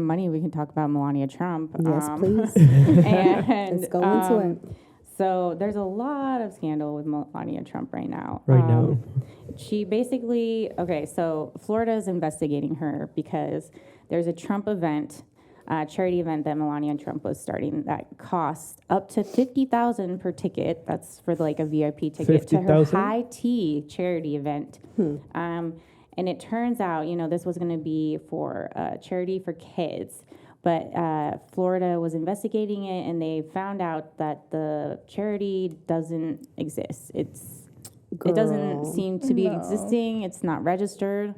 money, we can talk about Melania Trump. Yes, please. And Let's go into it. So there's a lot of scandal with Melania Trump right now. Now. She basically, so Florida is investigating her because there's a Trump event, charity event that Melania Trump was starting that costs up to $50,000 per ticket. That's for like a VIP ticket to her high tea charity event. And it turns out, this was going to be for charity for kids. But Florida was investigating it, and they found out that the charity doesn't exist. It doesn't seem to be existing. It's not registered.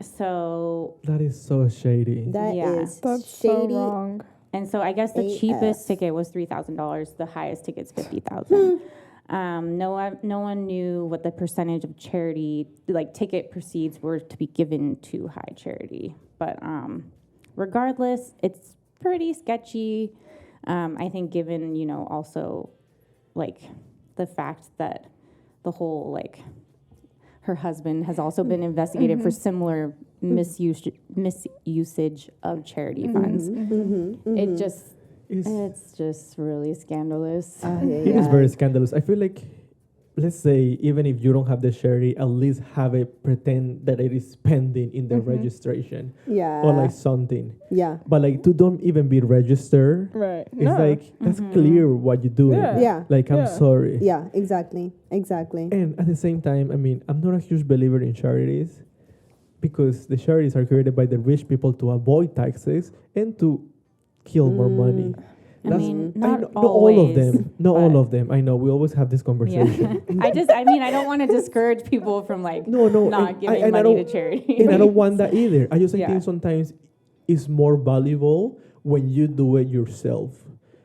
So that is so shady. That's That's shady. so wrong. And so I guess the cheapest ticket was $3,000. The highest ticket's $50,000. No one knew what the percentage of charity, like ticket proceeds, were to be given to high charity. But regardless, it's pretty sketchy. I think given, also like the fact that the whole her husband has also been investigated for similar misusage of charity funds. It's just really scandalous. It is very scandalous. I feel like, let's say, even if you don't have the charity, at least have it pretend that it is pending in the registration. Yeah. Or like something. Yeah. But like to don't even be registered. Right. It's like, that's clear what you're doing. Yeah. Like, I'm sorry. Yeah, exactly. And at the same time, I mean, I'm not a huge believer in charities because the charities are created by the rich people to avoid taxes and to kill more money. I mean, not all of always, them. Not all of them. I know. We always have this conversation. I don't want to discourage people from not giving money to charity. And I don't want that either. I just think sometimes it's more valuable when you do it yourself.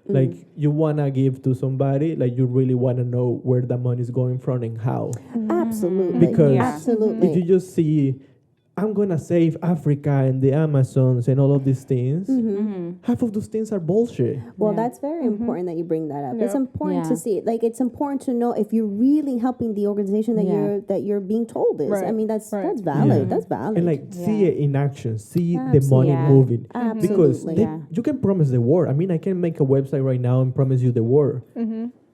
Like you want to give to somebody, like you really want to know where the money is going from and how. Absolutely. Because absolutely. if you just see, I'm going to save Africa and the Amazons and all of these things, half of those things are bullshit. Well, that's very important that you bring that up. Yeah. It's important to see it. Like, it's important to know if you're really helping the organization that you're being told is. Right. I mean, that's valid. Yeah. That's valid. And like see it in action, see the money moving. Because you can promise the world. I mean, I can make a website right now and promise you the world.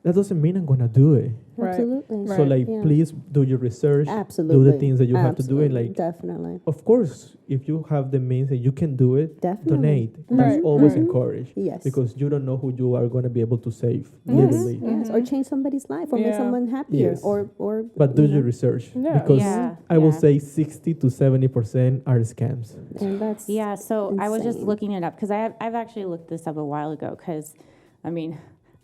That doesn't mean I'm gonna do it. Absolutely. So like, please do your research. Absolutely. Do the things that you have to do. And like, definitely. of course, if you have the means that you can do it, Definitely. donate. That's always encouraged. Yes. Because you don't know who you are going to be able to save. Yes. Literally. Yes. Or change somebody's life or make someone happier. Yes. Or But do your research. Yeah. Because I will say 60 to 70% are scams. And that's So I was just insane. looking it up because I've actually looked this up a while ago because, I mean,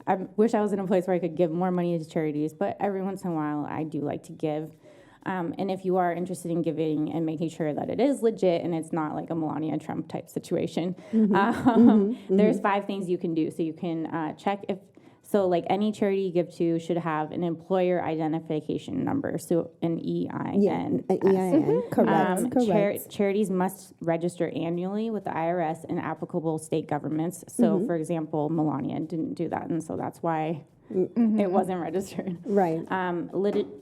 I wish I was in a place where I could give more money to charities, but every once in a while I do like to give. And if you are interested in giving and making sure that it is legit and it's not like a Melania Trump type situation, there's 5 things you can do. So you can check if, like any charity you give to should have an employer identification number, so an EIN. Yeah, an EIN. Correct. Charities must register annually with the IRS and applicable state governments. So, for example, Melania didn't do that, and so that's why it wasn't registered. Right.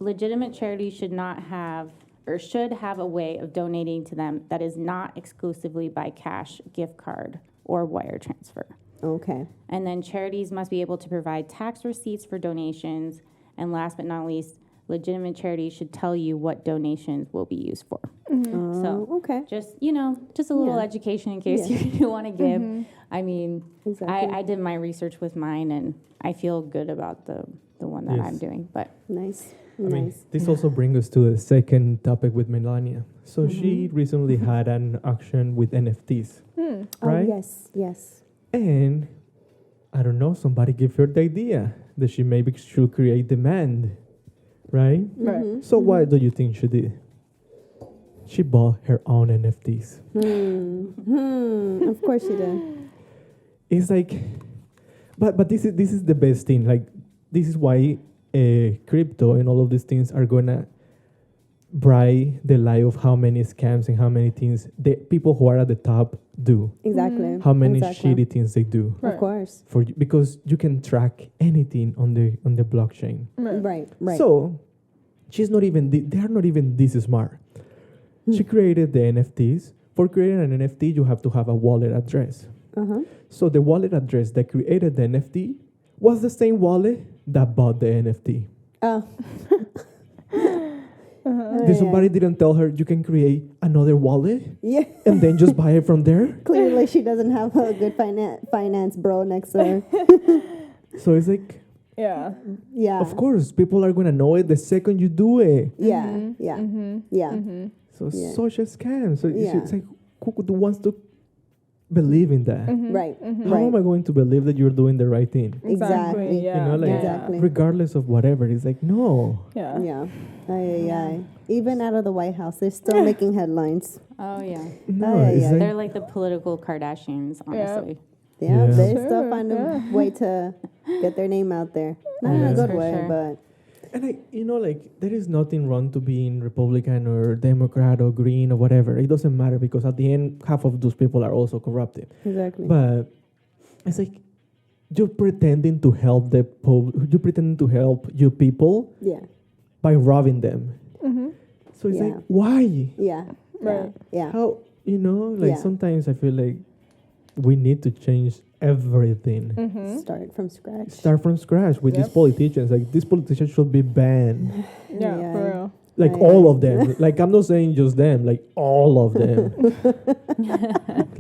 Legitimate charities should have a way of donating to them that is not exclusively by cash, gift card, or wire transfer. Okay. And then charities must be able to provide tax receipts for donations. And last but not least, legitimate charities should tell you what donations will be used for. So okay. just a little education in case you want to give. I mean, Exactly. I did my research with mine, and I feel good about the one that I'm doing. But Nice. I mean, this also brings us to the second topic with Melania. So she recently had an auction with NFTs, right? Oh, yes. And I don't know, somebody gave her the idea that she maybe should create demand, right? Right. So what do you think she did? She bought her own NFTs. Of course she did. It's like, but this is the best thing. Like, this is why crypto and all of these things are gonna bright the light of how many scams and how many things the people who are at the top do. Exactly. How many shitty things they do. Right. Of course. Because you can track anything on the blockchain. Right. So she's not even they are not even this smart. She created the NFTs for creating an NFT, you have to have a wallet address. Uh-huh. So the wallet address that created the NFT was the same wallet that bought the NFT. Oh. Did somebody didn't tell her you can create another wallet Yeah. and then just buy it from there? Clearly, she doesn't have a good finance bro next to her. So it's like, Yeah. Yeah. of course, people are gonna know it the second you do it. Yeah. Mhm. Yeah. Mhm. Yeah. Mhm. So Yeah. such a scam. So Yeah. it's like, who wants to believe in that? Mhm. Right. Mhm. How am I going to believe that you're doing the right thing? Exactly. Yeah. You know, like, Exactly. regardless of whatever, it's like, no. Yeah. Yeah. Aye, aye, aye. Even out of the White House, they're still making headlines. Oh yeah, No, yeah, it's yeah. like, they're like the political Kardashians, honestly. Yeah, Yeah. they Sure, still find a yeah. way to get their name out there. Not in Yeah. a good For way, sure. but and there is nothing wrong to being Republican or Democrat or Green or whatever. It doesn't matter because at the end, half of those people are also corrupted. exactly. But it's like you're pretending to help you're pretending to help you people Yeah. by robbing them. Mhm. So it's Yeah. like, why? Yeah. Right. Yeah. How, like Yeah. sometimes I feel like we need to change everything. Mhm. Start from scratch. Start from scratch with these Yep. politicians. Like, these politicians should be banned. Yeah. Yeah. For real. Like, Aye, all aye. of them. Like, I'm not saying just them, like, all of them.